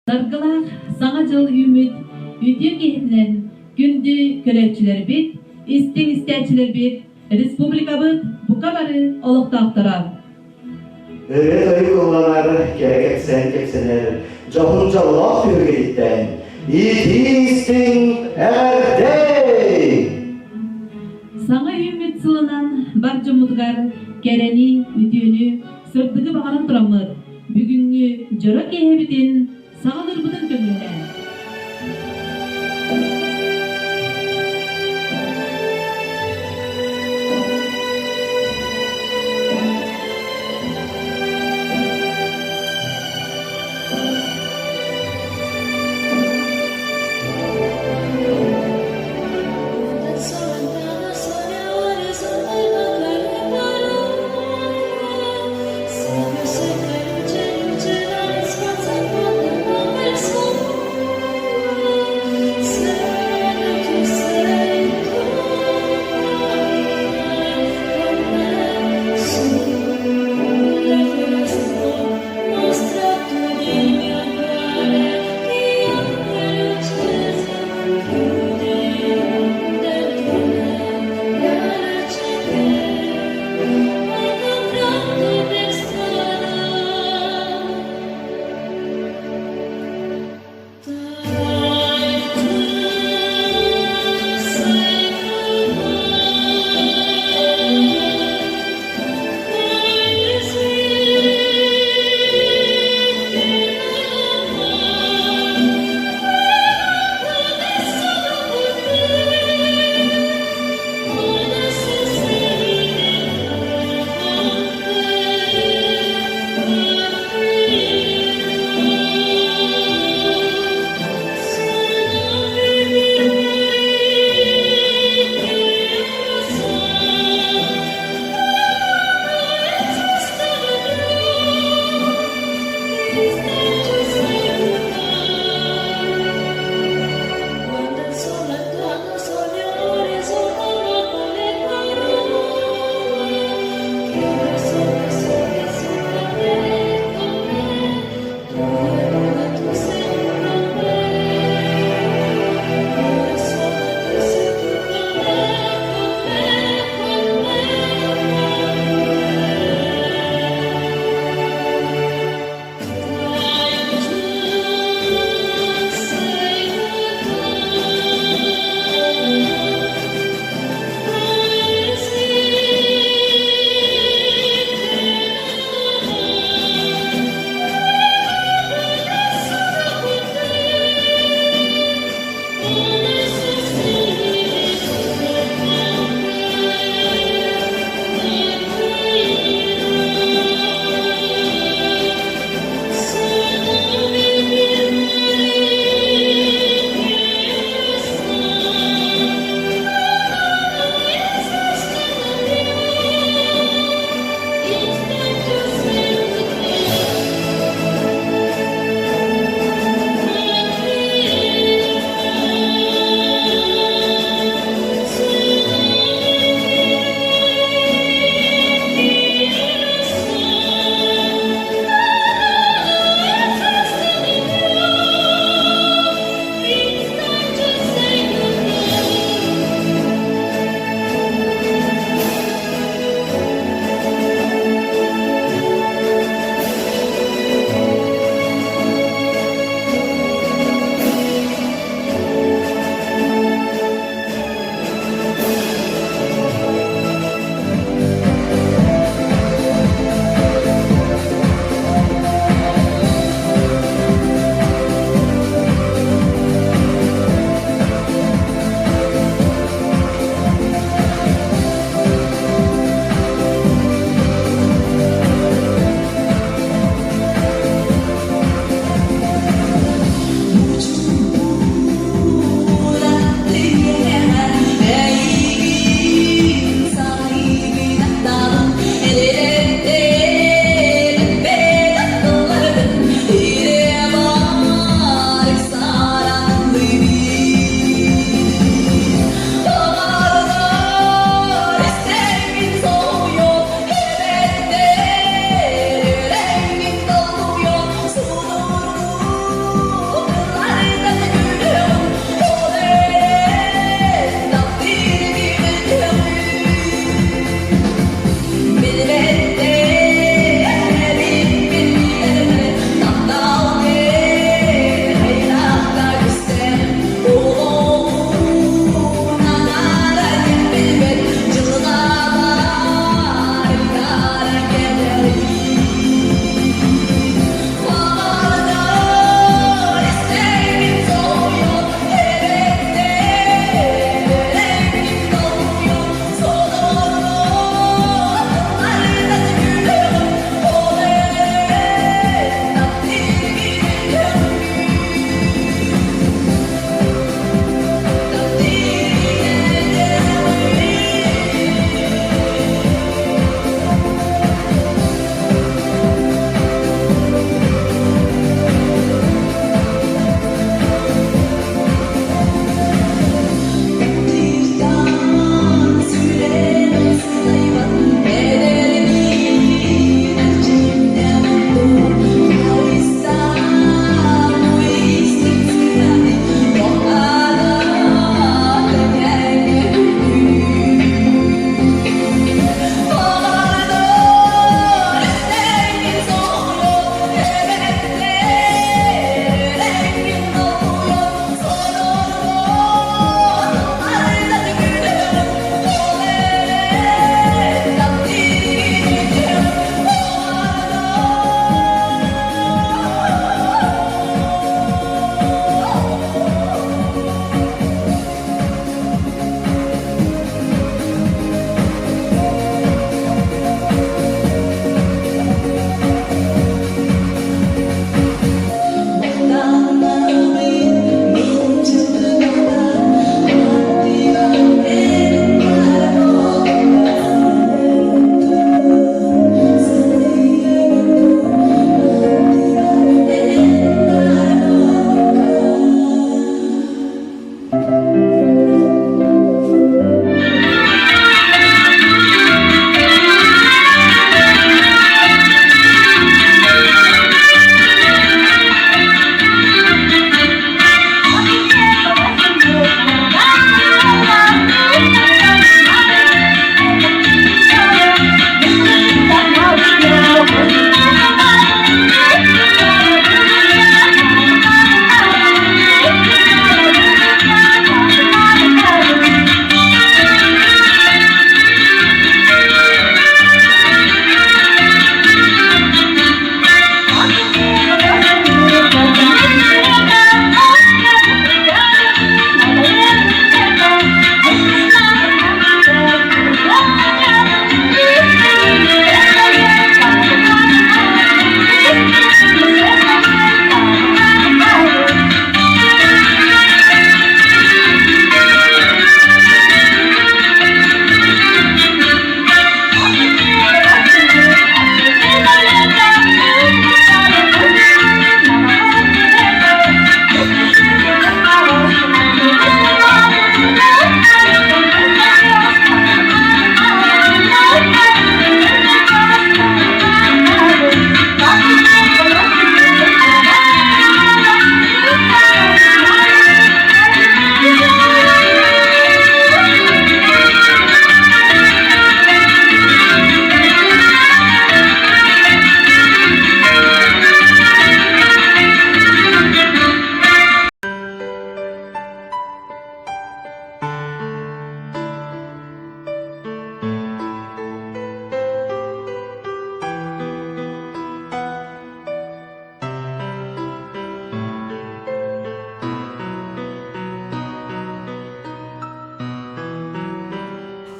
Sargılar sana jıl ümit, üdüğün gehitlen, gündü körekçiler bit, istin isteçiler bit, Respublika bit, bu kabarı oluqta aktarar. Evet ayık olanlar gerek etsen kepseler, cahunca Allah yürgeditten, İtistin erdey! Sana ümit sılınan barca mudgar, gereni, üdüğünü, sırtıgı bağırın turamır. Bugünkü jörök ehebitin, sağılır budun kömürden.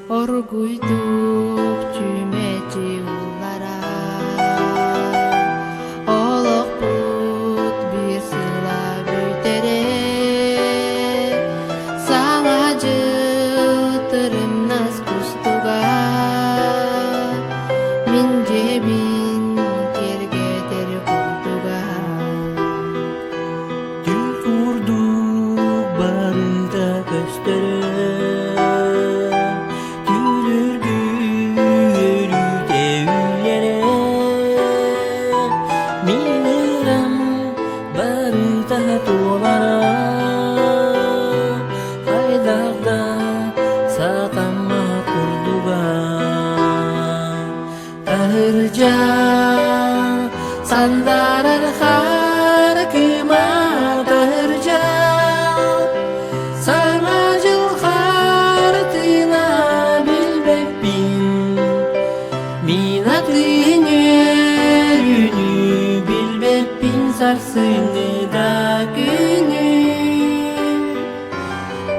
Orguyduk cümeci ullara Olok put bir sıla bütere Sana jıtırım nas kustuga Min cebin kergeter kurtuga Dün vurduk barıda gösterir Tülürgü yürüde üllere Miniram barıda dolara Haydağda sakama kurduga Tahırca sandarar har kımar tahırca Sarmacıl hartına bilbek bin Minatlin yönü bilbek bin Sarsını da günü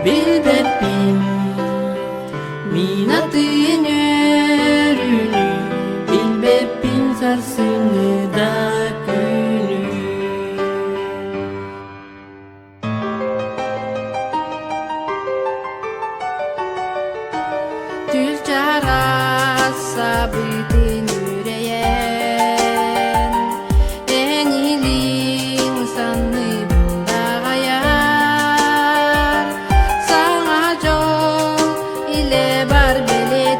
bilbek bin Minatlin yönü bilbek bin Sarsını da günü Tül carasa büyüdün yüreğen Enilin sanlı bunda gayar Sana jol ile bar belet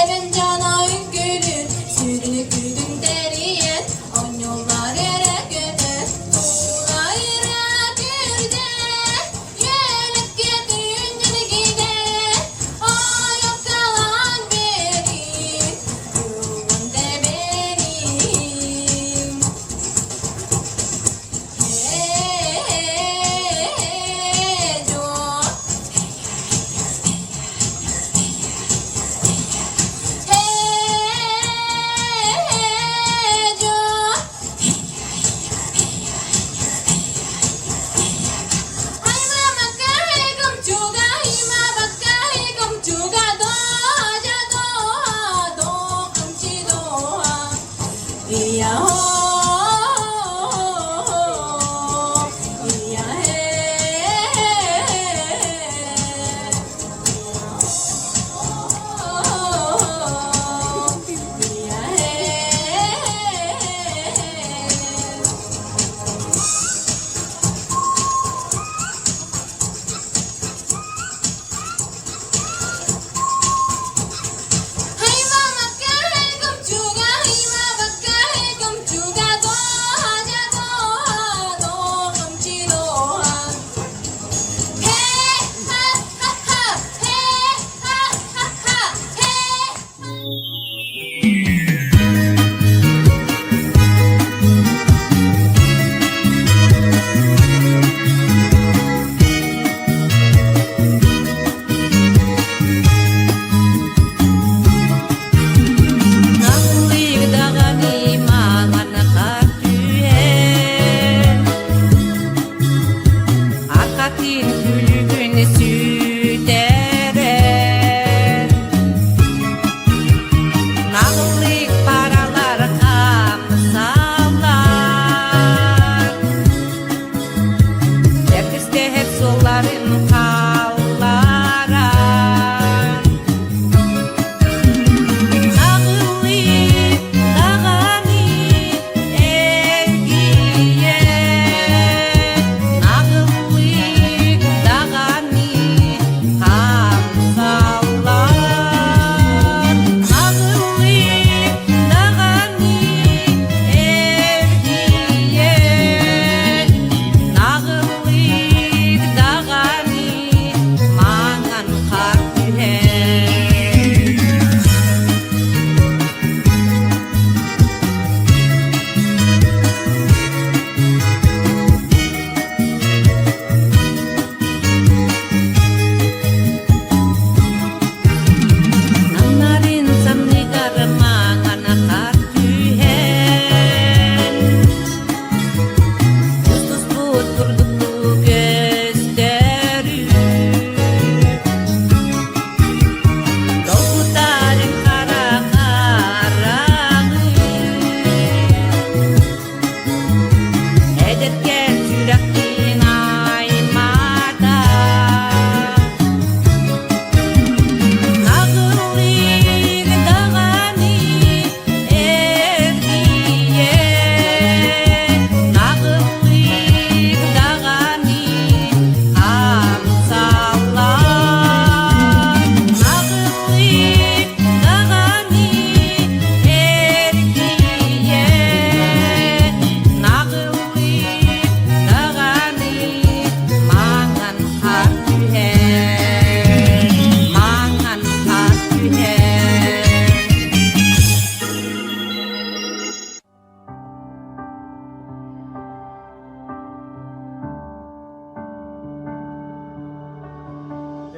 ben cana gülün, sürünü güldüm deriyen, on yollar yere götür. Tuğlayra gülde, yelip getirin yine gider. O yok kalan benim, yolun de benim.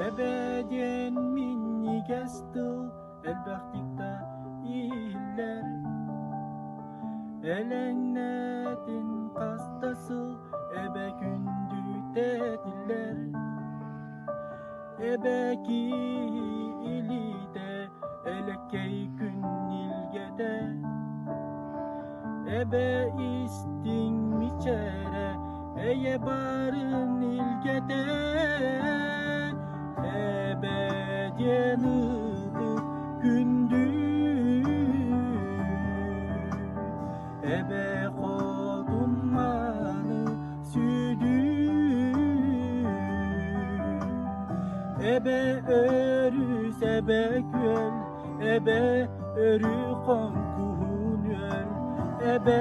Ebediyen minni gestil elbektikte iller Elennetin kastası ebe gündü dediler Ebeki ilide elekey gün ilgede Ebe istin miçere eye barın ilgede Ebediyen ılık gündür Ebe kodummanı südür Ebe örüs ebe göl ebe örü konkunör ebe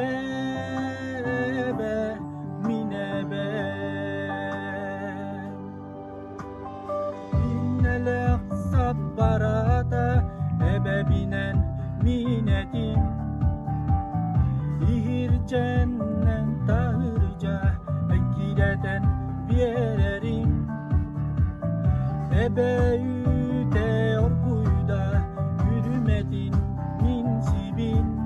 minebe Binnele sat barada ebe binen minedim İhircennen tahırca gireden biyerim Ebe üde orkuyda yürümedin minsibin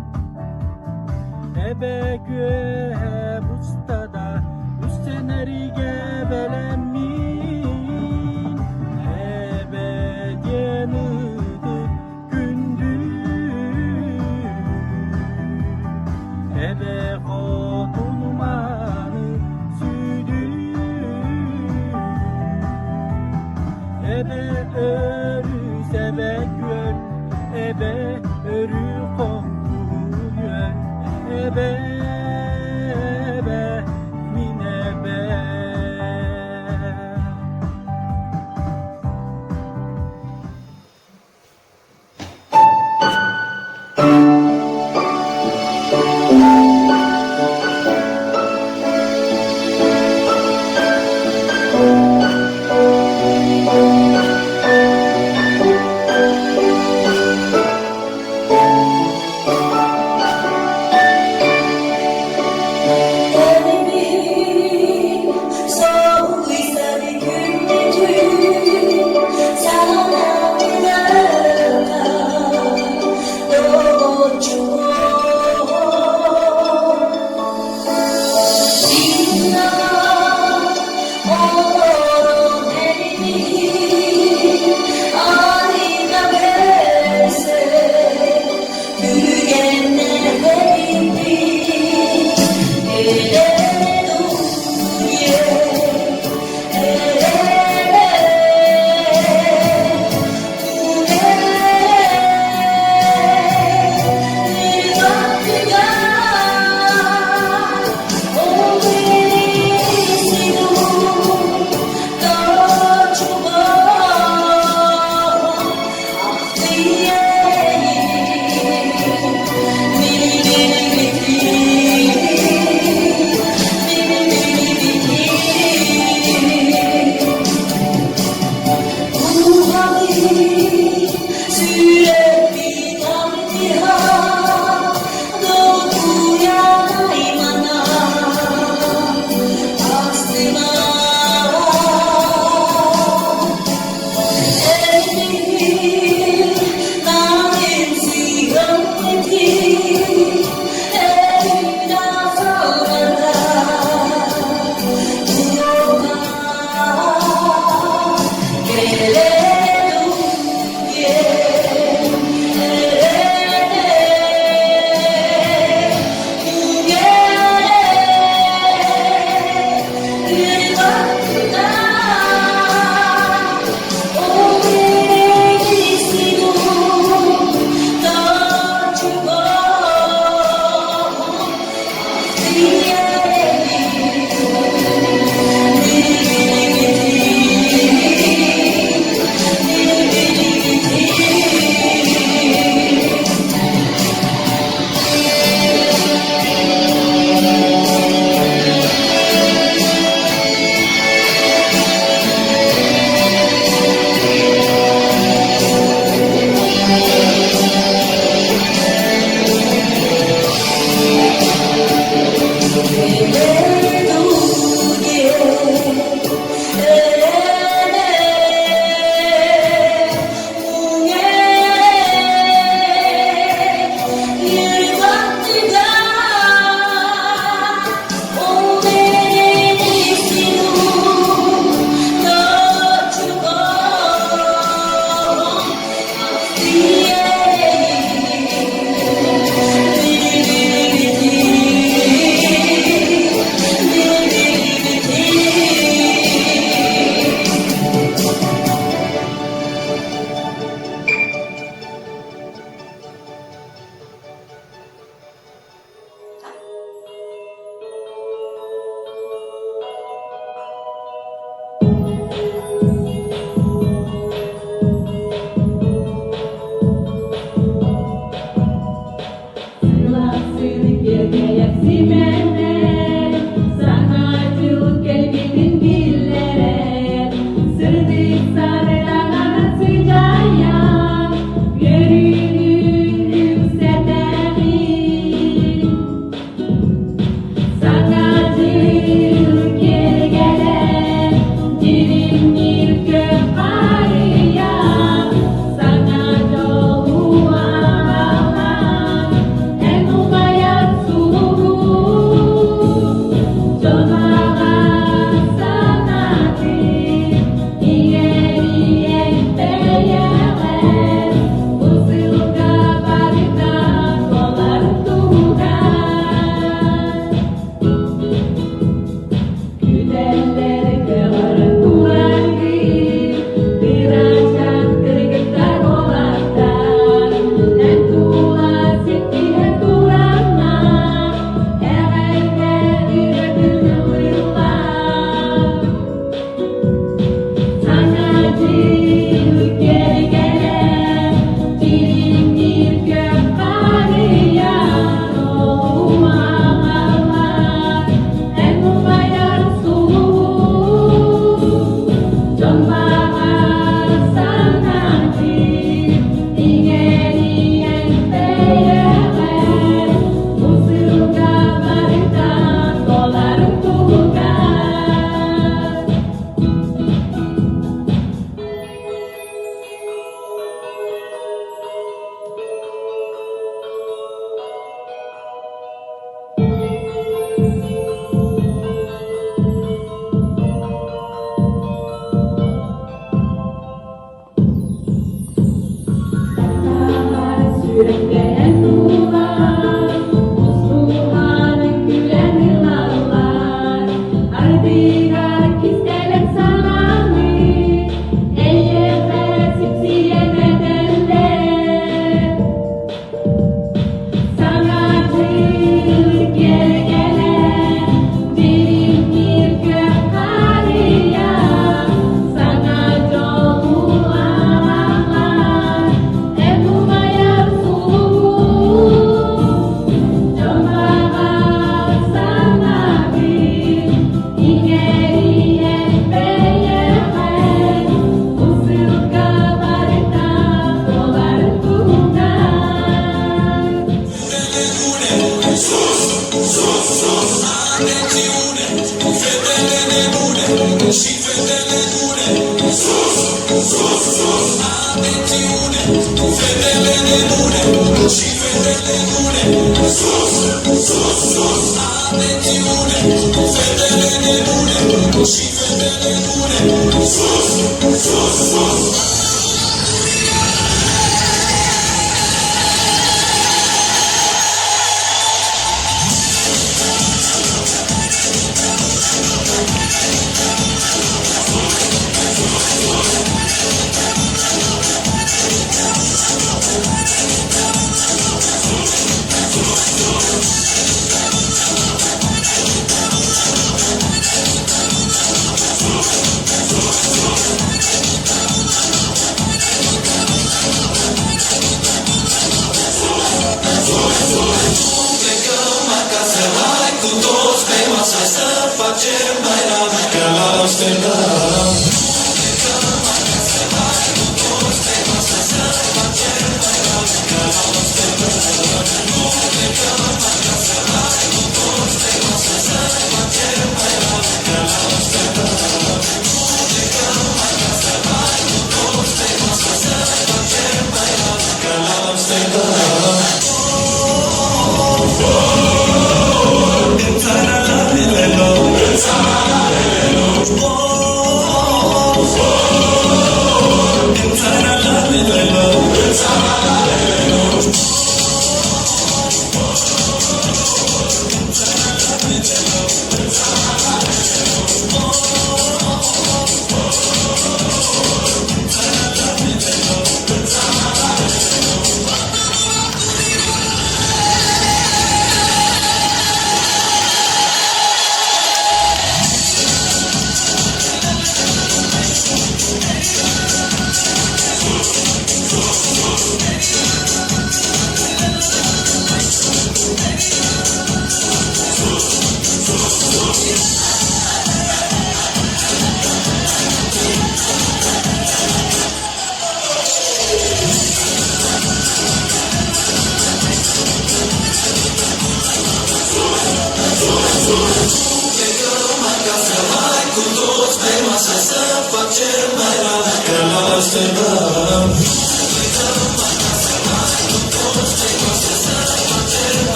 Ebe göğe bustada üstleneri gebelenmin Ebe yanıdır gündüz Ebe hotunmanı südü Ebe örü sebek yön Ebe örü kongu yön Ebe minebe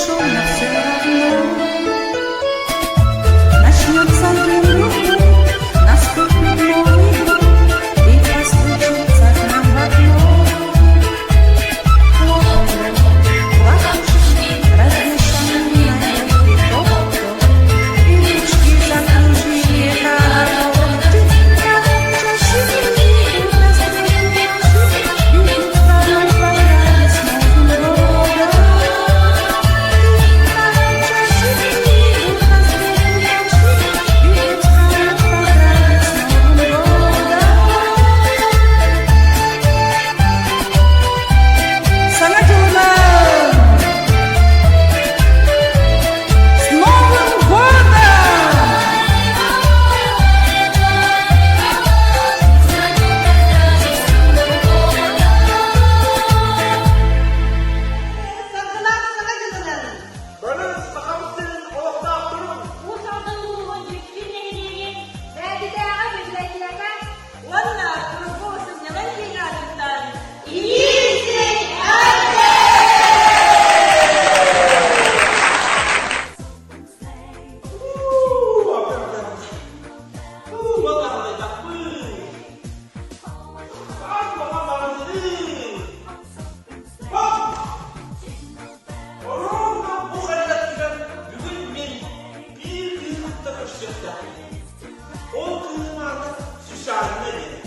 шумно все равно. Начнется день другой, наступит новый год, и постучится к нам в окно. Ладушки размешанные цветов, и ручки закружили хороводы. Чаще идут на сцене наши, бегут второй поляне с Новым годом. Чаще идут на сцене наши, бегут второй поляне с Новым годом. Санатюрна! С Новым годом! O kızın adı Süsane dedi.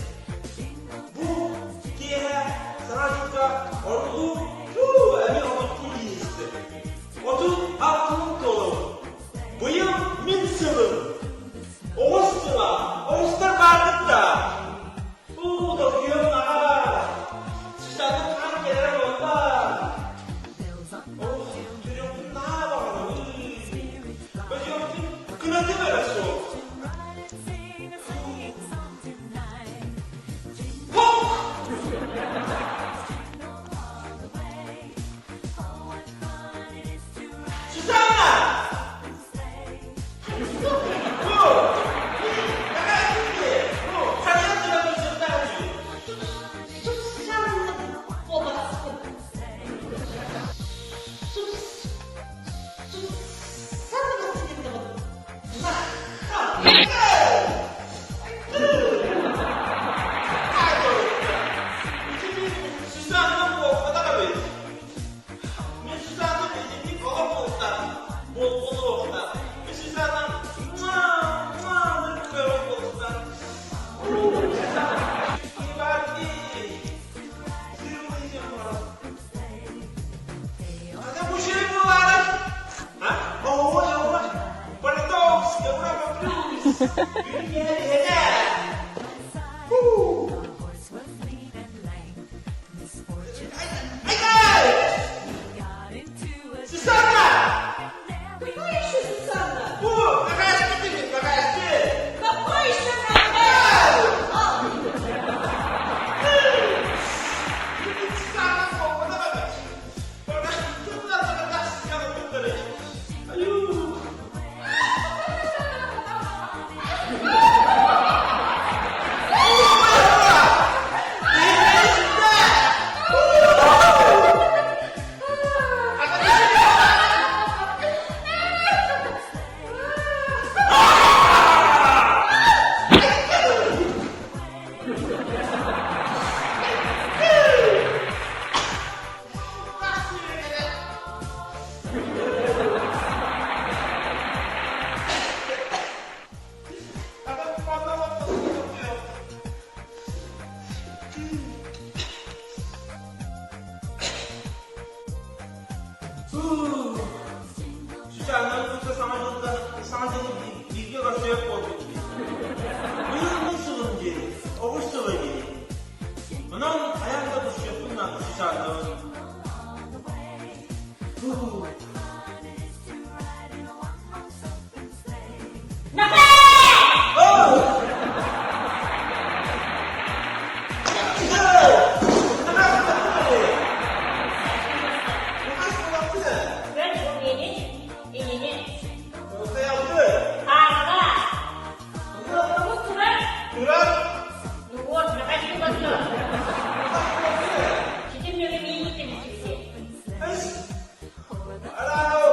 Bu diye sanatçıda ordu emin olmaklı iyisi. 36 dolu. Bu yıl min sılım. Oğuz'da vardık da. Bu da kıyımlar. Süsane kan gelir onda. Çocukun ne var? Çocukun kınadı böyle soğuk. Süsane Kutsa sanatçıda video basıyor koyduk. Bu yıl ne sılım geri? Oğuz sılı geri. Bunun ayakta düşüyor bundan Süsane. Alah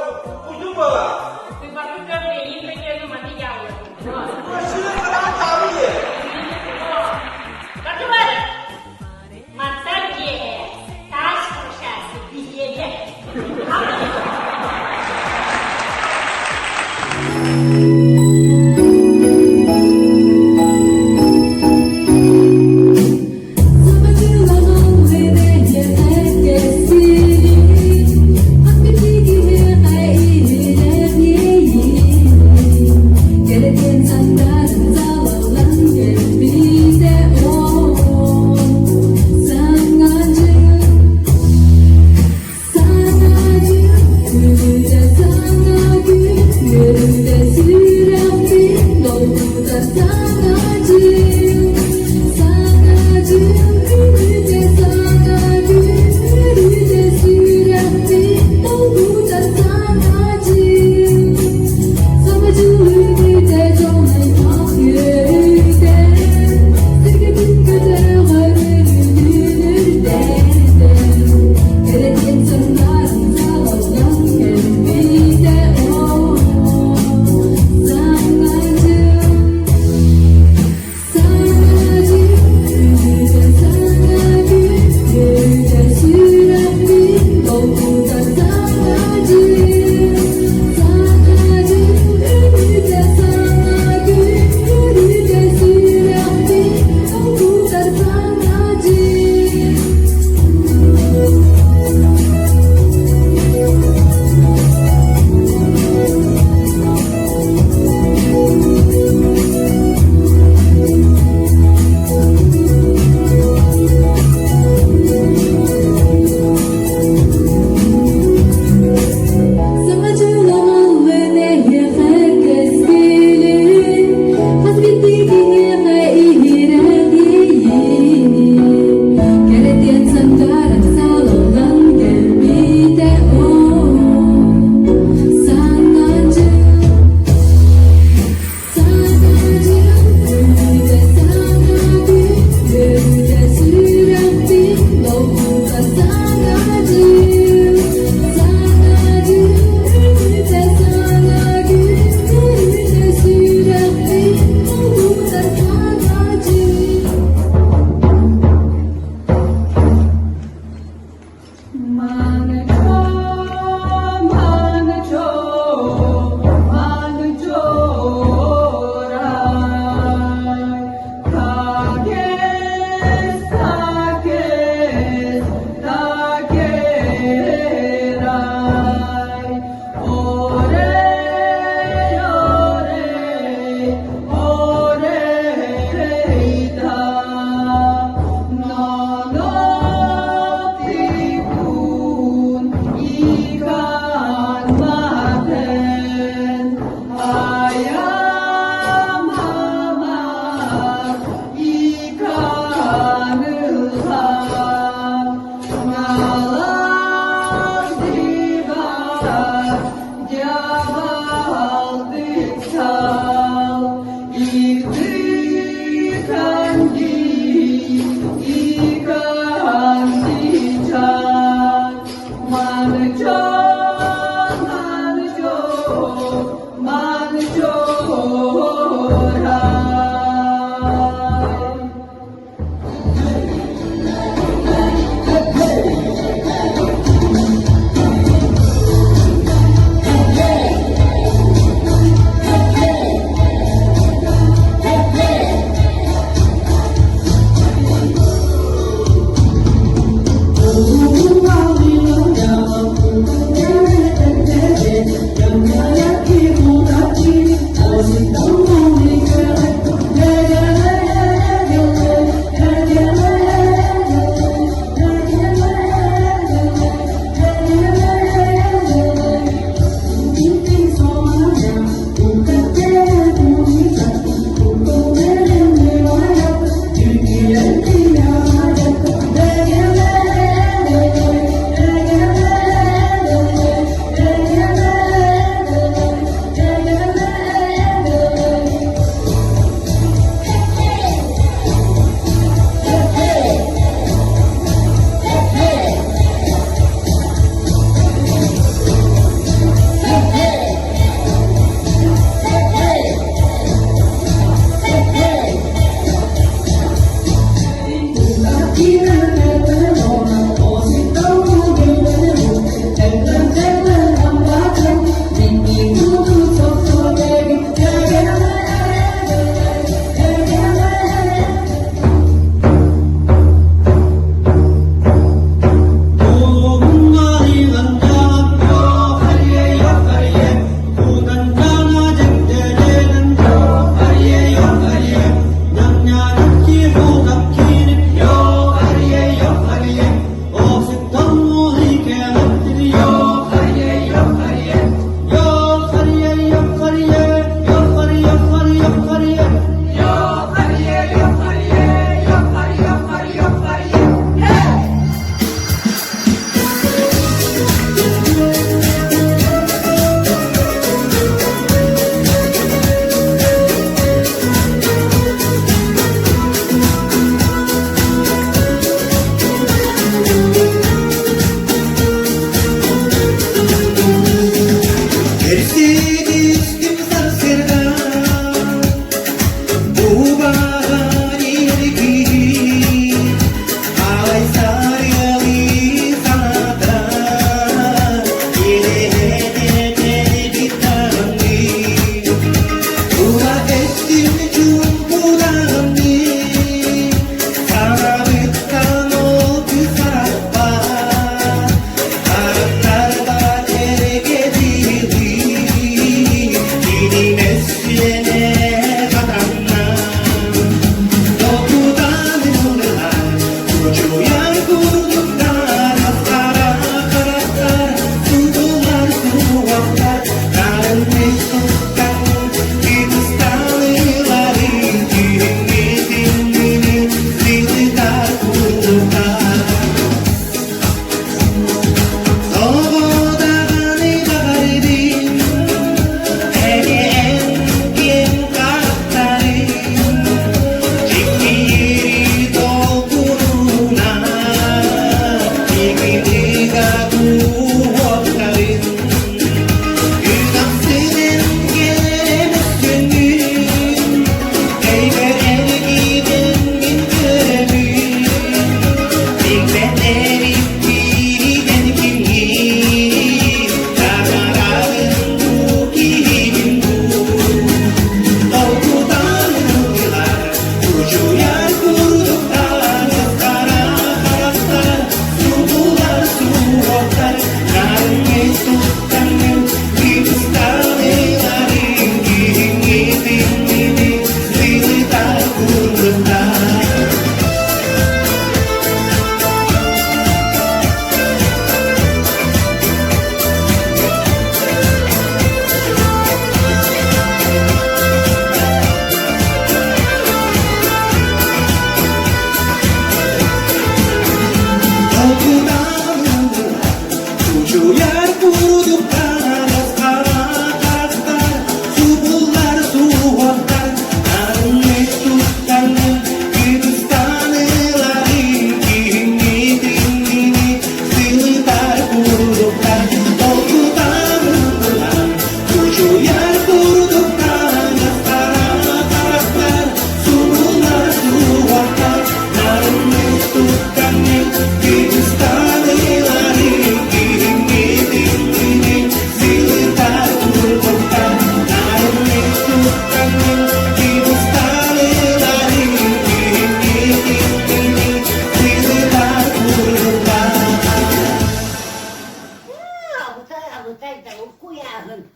Allah'ın.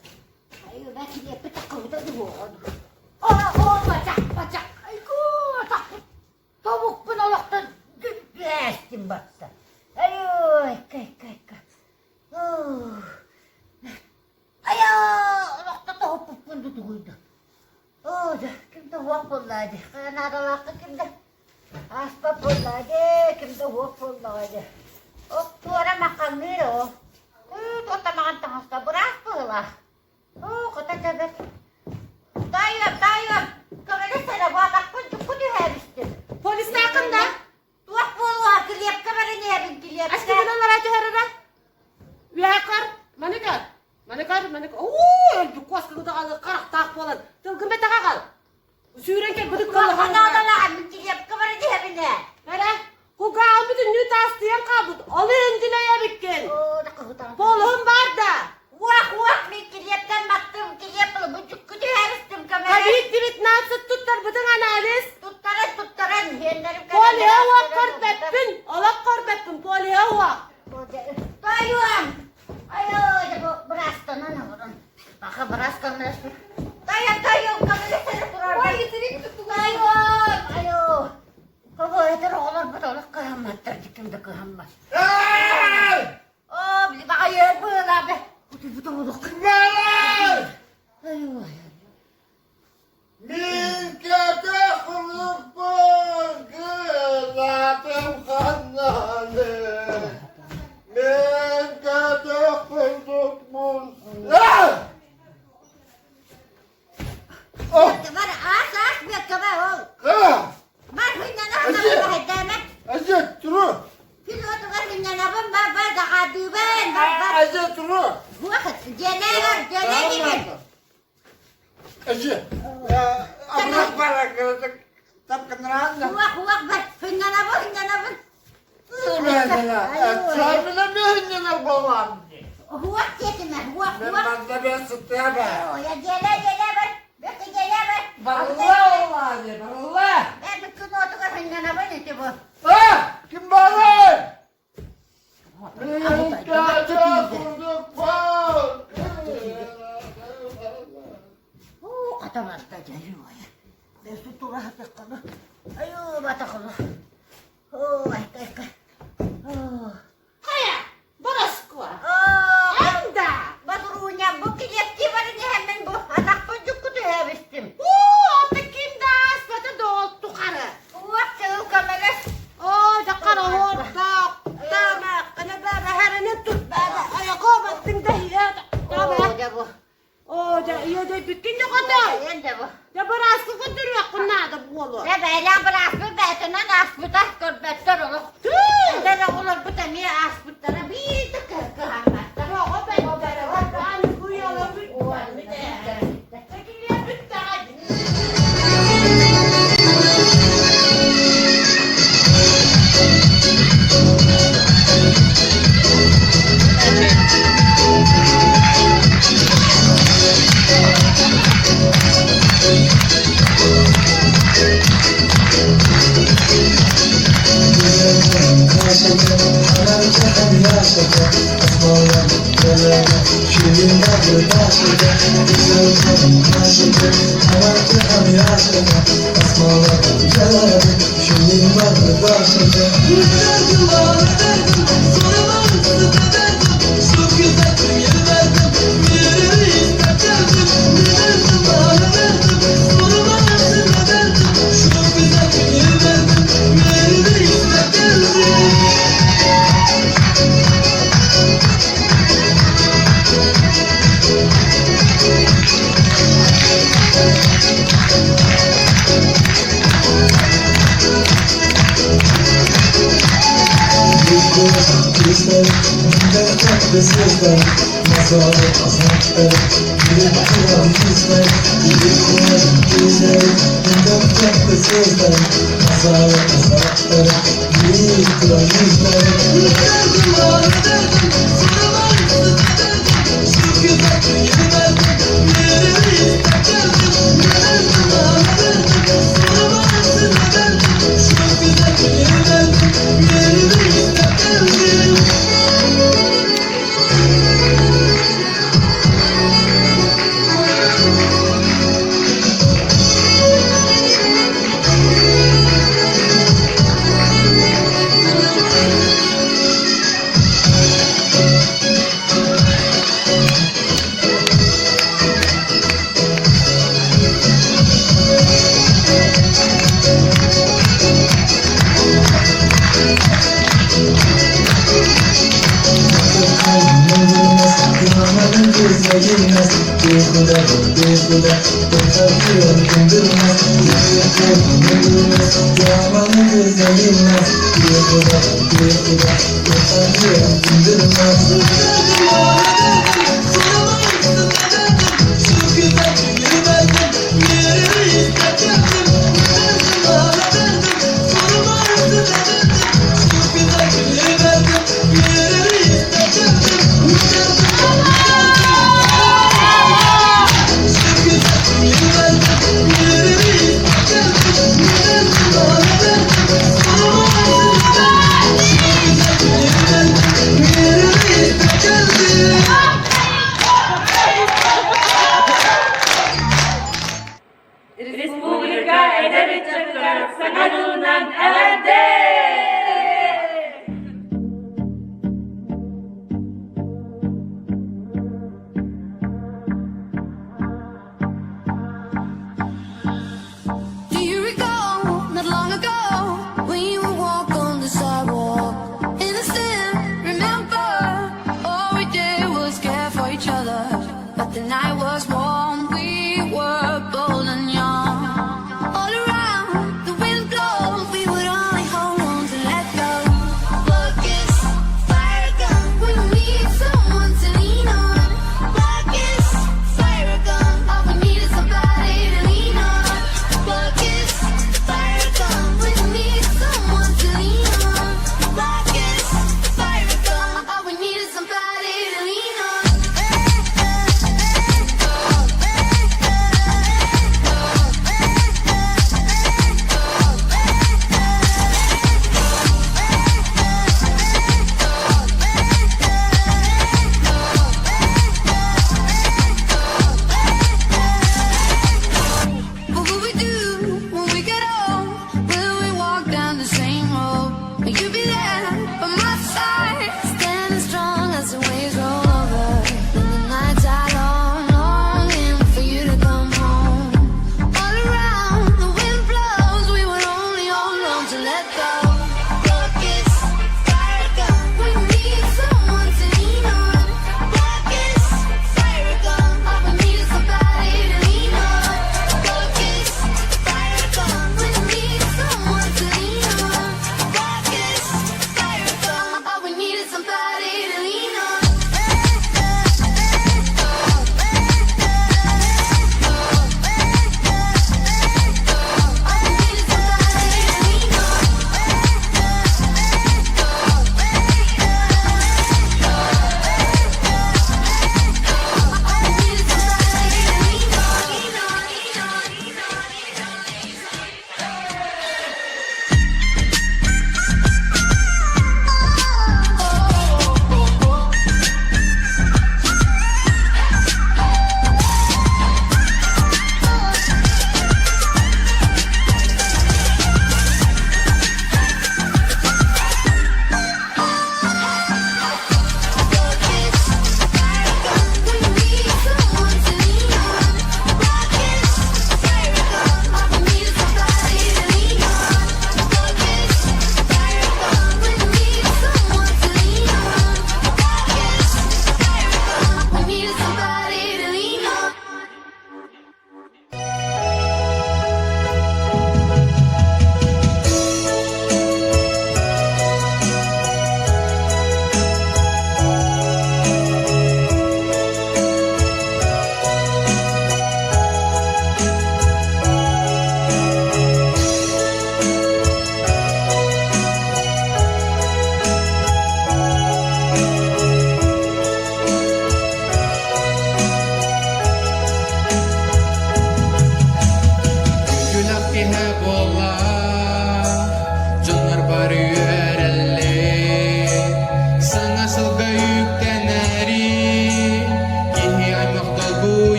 Ay belki de bir takımda da bu oldu. Oh bacak. Ay tak. Tavuk bunu olaktan güleştim baktı. Ay kay. Ay olakta tavuk bunu duydu. Oh kimde hop olaydı. Kanadalarda kimde? Asbab olaydı. Kimde hop olaydı. Tuara makan dulu. Tuta makan tengah berapa lah? Kata cebet. Tayyip. Kemana sana batak pun cukup dihabiskan. Polis yakında. Tuak puluh kelihap kemana ni habis kelihap. Aşkı bunlar aja herada. Yakar. Manekar. Bu kuas kau tak ada karak tak polan. Tuh gembe tak akal. Süreng ke beduk kalau Mana ada lah habis kelihap kemana ni habis ni? Nere? Ku kau bütün nü tastiyan kabut. Alın dilaya bikin. Tak hutang. Polhum var da. Wah ni kelihapkan baktım kelihap puluh cukup dihabiskan kemana? Habis divit nasıl tutar bedeng analis. Tuttaran hendarim. Poli hava korbettin. Allah korbettin poli hava. Tayyip. Ayo beras tanah orang. Pakai beras kan beras. Tayyip kamu lihat turun. Wah getirin tuh. Tayyip. Ayo. Kau itu orang betul kehamat terjadi kehamat. Oh beli pakai berapa? Betul. Ayo. Min kata kulupun kenatım kanale. Min kata kulupun. Kemana asas biar kemana? Mas punya nama berapa demek? Azet turu. Kilo tu kan punya nama berapa dah kadiban. Azet turu. Buat jenegar kan. Azet. Abrak para tap kenalan. Buat bat punya nama. Sabina mehnya balam. Buat siapa mah? Buat. Memang dia setiap. Oh ya jenegar. Berarti jenegar. Barullah. Betul tu kan punya nama ni coba. Kembali. Min kata kulupun. Kata mata jadi ya. Besok tu lah tak. Ayo mata kalau. Kaya. Beras kuah. Anda. Baturunya bukit ya gimana ni hemen bu. Anak tunjuk tu habis tim. Pekindas. Pada dot tukara. Wah tu kameras. Dakar hortak. Tama. Kenapa baharan itu? Ayo kau penting dah ya. Tama. Jabo. Iya dah bikin je kata. Yan jabo. Ya beras ku kan dulu aku nada bolo. Ya bela berasal betul na asputas kor betul loh. Ada orang betul ni asputas bisa kehamat. değilmez Uykuda uykuda Korkarıyor gündürmez Gündürmez Yamanı güzelilmez Uykuda Korkarıyor gündürmez Şu güzel günü verdim Yürü istedim Ağla verdim Soruma üstüne verdim Şu güzel günü verdim Yürü istedim Respublika Edebiyatçılar Sanatından elende. Do you recall not long ago when you would walk on the sidewalk? Innocent, remember, all we did was care for each other. But the night was warm, we were bold and young. All around, the wind blows, we would only hold on to let go. Focus, fire gun, we need someone to lean on. Focus, fire gun, all we need is somebody to lean on. Focus, fire gun, we need someone to lean on. Focus, fire gun, all we need is somebody to lean on. What will we do when we get old? Will we walk down the same road? Will you be there by my side, standing strong as the waves roll over? And the nights are long, longing for you to come home. All around, the wind blows, we would only hold on to let go. Focus, fire gun, we need someone to lean on. Focus, fire gun, all we need is somebody to lean on. Focus, fire gun, we need someone to lean on. Focus, fire gun, all we need is somebody to lean on.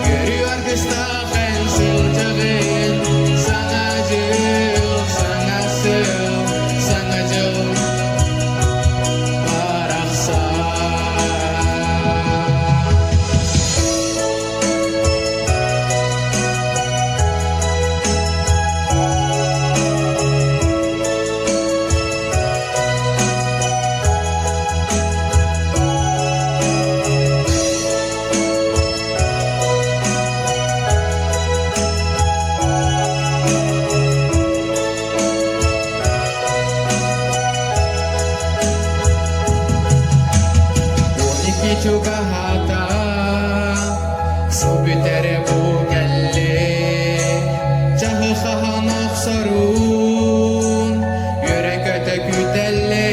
Görüyor kısta ben sıltığın sorun Yürek öte kütelle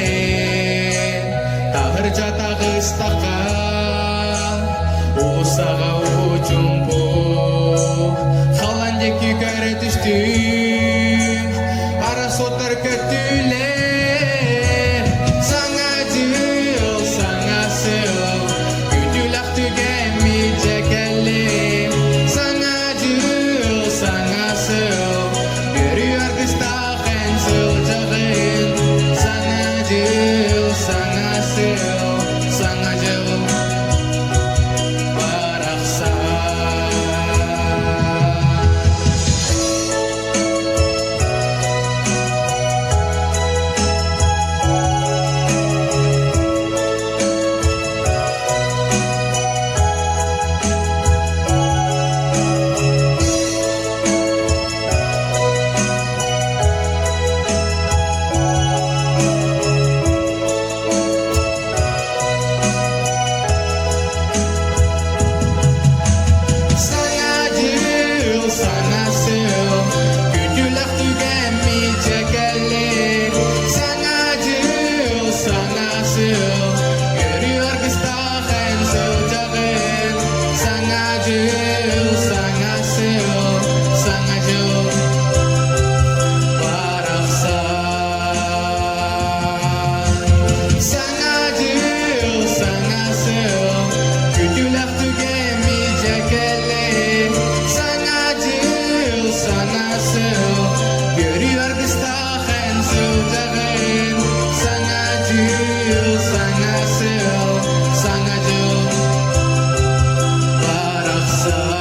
Tahırca tağıstakan Uğusağa ucumbu Halan jeki köre düştüm Ara sotar kötüler Sana cıl, sana sıl Gücülak tügemeyecek elle Sana cıl, sana sıl Yürüyor kıstaken sılcağın Sana cıl, sana sıl Sana cıl Baraksan Sana cıl, sana sıl Gücülak tügemeyecek elle Sana cıl, sana sıl Yürüyor kıstaken sılcağın Sana cıl, sana sıl Sana cıl Baraksan Sana cıl, sana sıl Gücülak tügemeyecek elle Sana cıl, sana sıl Görüyor kıstaken sılcağın Sana cıl, sana sıl Sana cıl Baraksan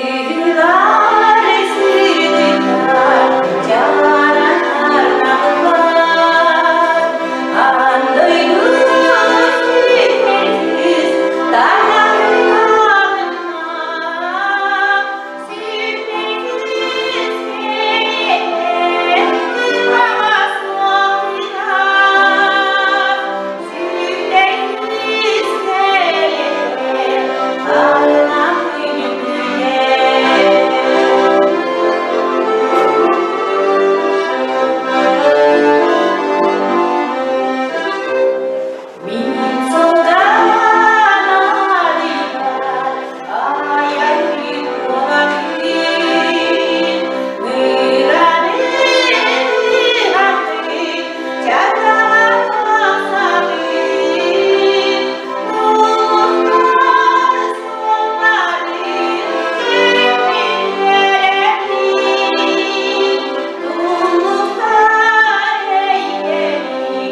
Sevdiler, esirdiler, caranlar nağlar. Anlayın sevmesiz, dayanamam. Sevmesiz sevmez, kırmaz soğuklar. Sevmesiz sevmez, ağlamam gönlümde. Min soldana ayai kuamin mirane hati jaga samin muhtar somarin mindereni tumuhtar eyyeni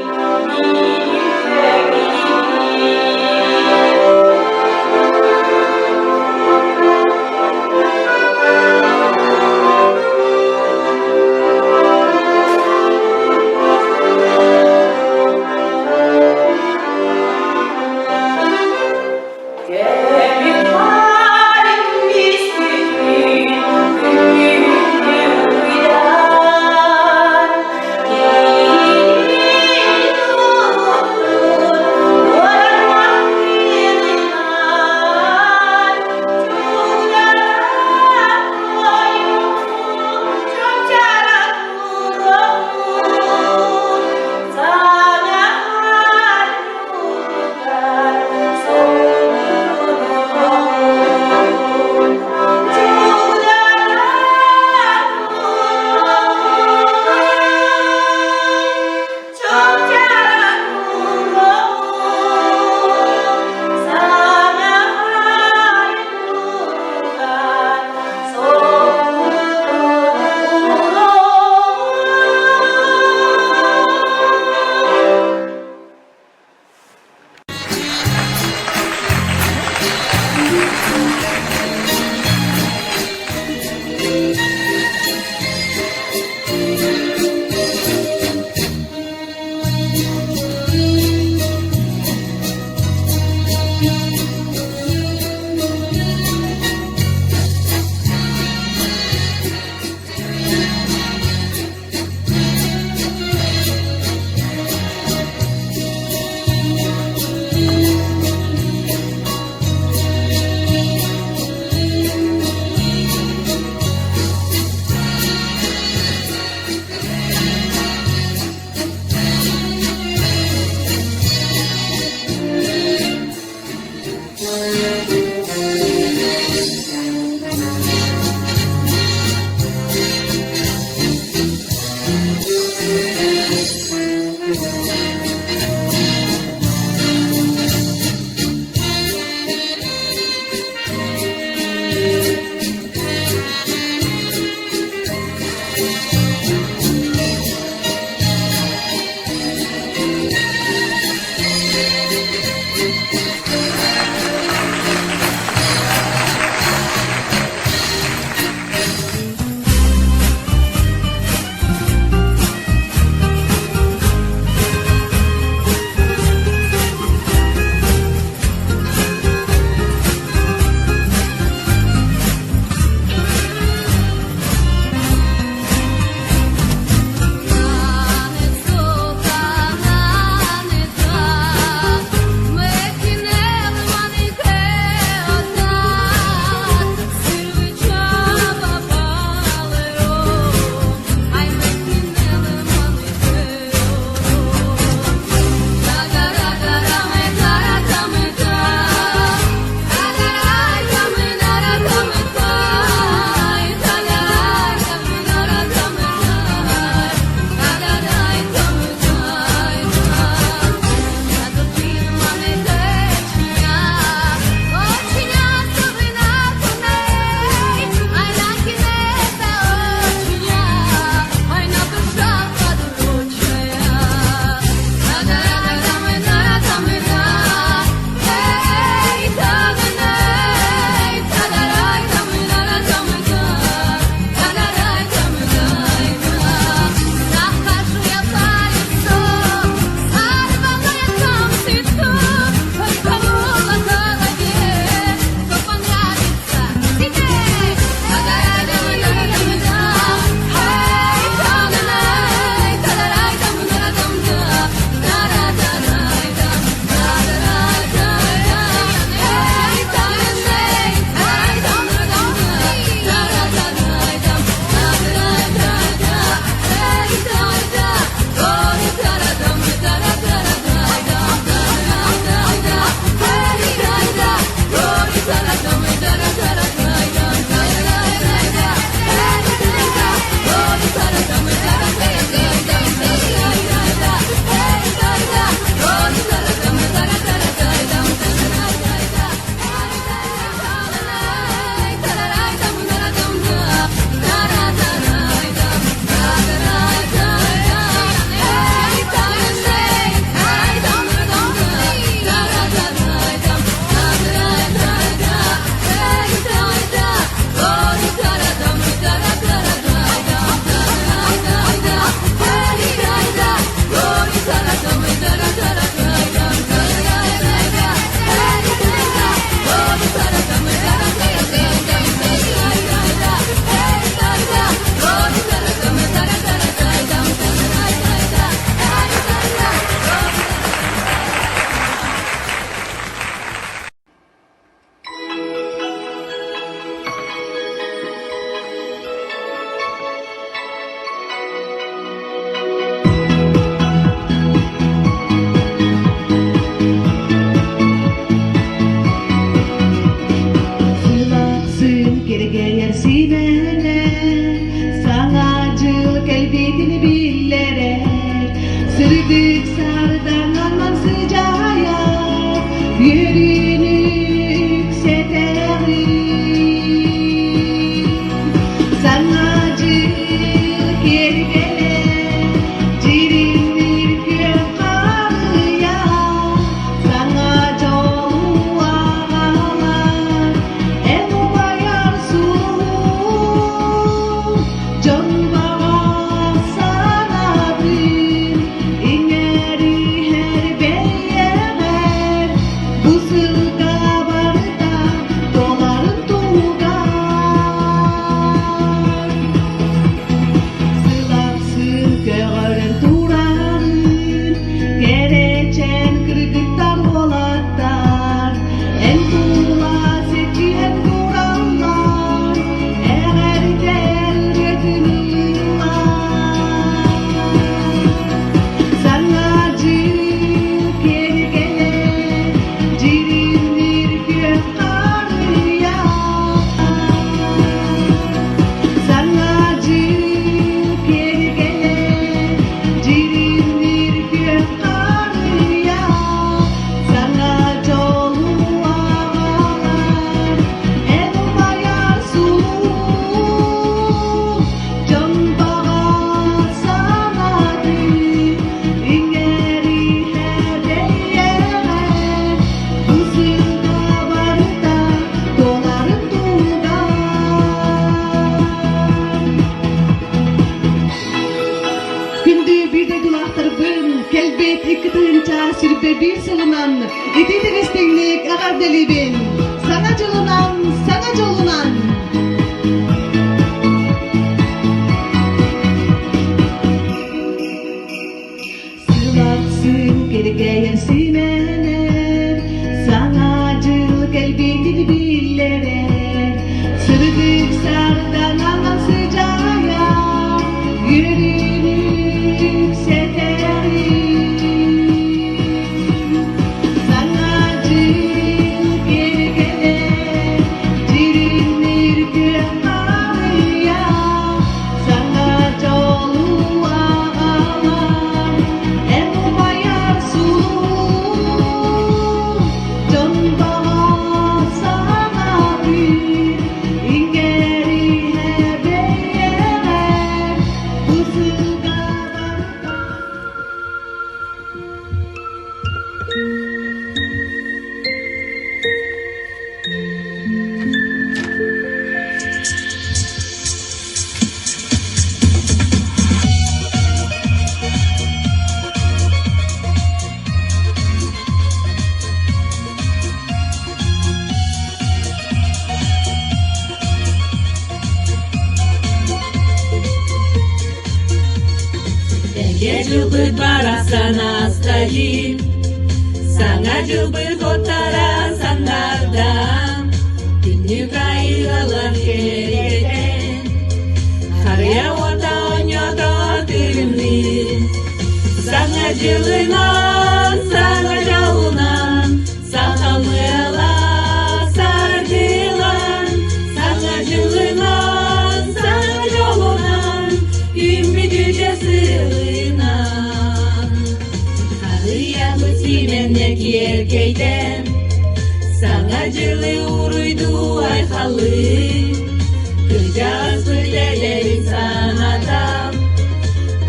bir sulunan, iti tiristinlik akar delibin. Sana colunan, sana colunan. Sılaksın kerkeyen simener, sana cıl kelbini billerer. Sırdık sardan aman sıcaya, yürünük seterim. Sana cıl kerkeler, cirinir gümalıya. Sana coluğa aman, emumayar sulu. Contoh sana bir, ingeri hebeyeler. Usuga barka. Жылбыт барасана стоит, саңа жылбыт отара сандардан, күнні кайғалар керетен, қария ота оньота тірімді. Саңа жылынан, саңа жалынан, сақалмыла сардылан, саңа жылынан, саңа жолынан, үмбі дүжесілынан. Қария бітіменнек еркейден, саңа жылы ұруйду айқалы, күжас бүлелерін санатам,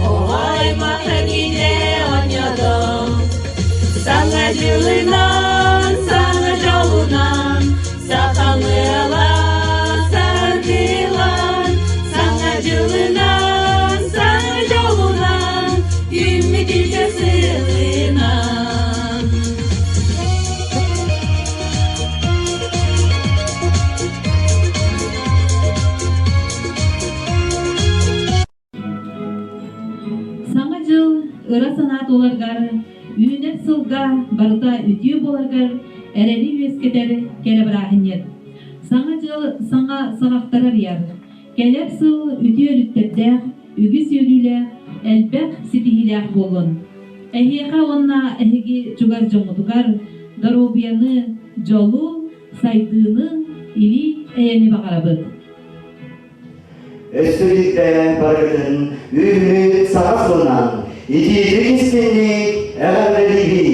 ой махагиде оньодом. Саңа жылынан, саңа жолынан, сақалмыла сардылан, саңа жылынан, саңа жолынан, үміт үлгісілынан. Саңа жыл ыра санаат оларгар, үйінер сылга барыта үтіе боларгар, әрәли үескетері келе бірахынет. Саңа жыл саңа сағақтарар яр. Келер сыл үтіе үліттердәқ, үгі сөйлілі, әлбәқ сетихиләқ болын. Әхиеқа онна әхіге чугар жоңытугар, даробияны, жолу, сайдыны, или әйәні бағарабыд. Östülükte barıdın, ümit sana sunan, iti dikistinlik, eğerleri